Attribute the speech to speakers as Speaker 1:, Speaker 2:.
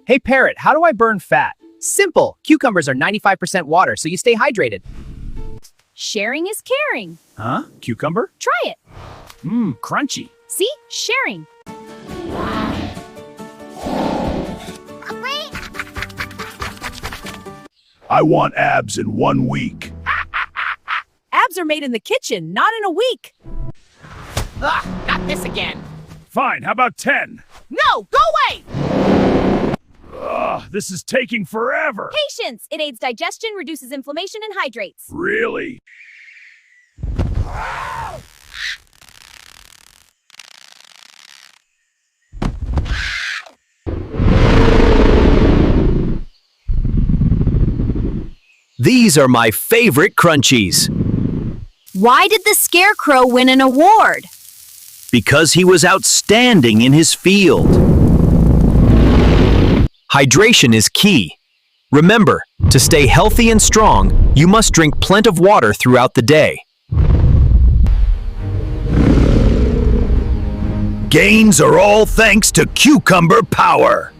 Speaker 1: Hey Parrot, how do I burn fat? Simple. Cucumbers are 95% water, so you stay hydrated.
Speaker 2: Sharing is caring.
Speaker 1: Huh? Cucumber?
Speaker 2: Try it.
Speaker 1: Mmm, crunchy.
Speaker 2: See? Sharing.
Speaker 3: I want abs in 1 week.
Speaker 2: Abs are made in the kitchen, not in a week.
Speaker 4: Ugh, not this again.
Speaker 3: Fine, how about 10?
Speaker 4: No, go away!
Speaker 3: Ugh, this is taking forever.
Speaker 2: Patience! It aids digestion, reduces inflammation, and hydrates.
Speaker 3: Really?
Speaker 1: These are my favorite crunchies.
Speaker 2: Why did the Scarecrow win an award?
Speaker 1: Because he was outstanding in his field. Hydration is key. Remember, to stay healthy and strong, you must drink plenty of water throughout the day.
Speaker 3: Gains are all thanks to cucumber power.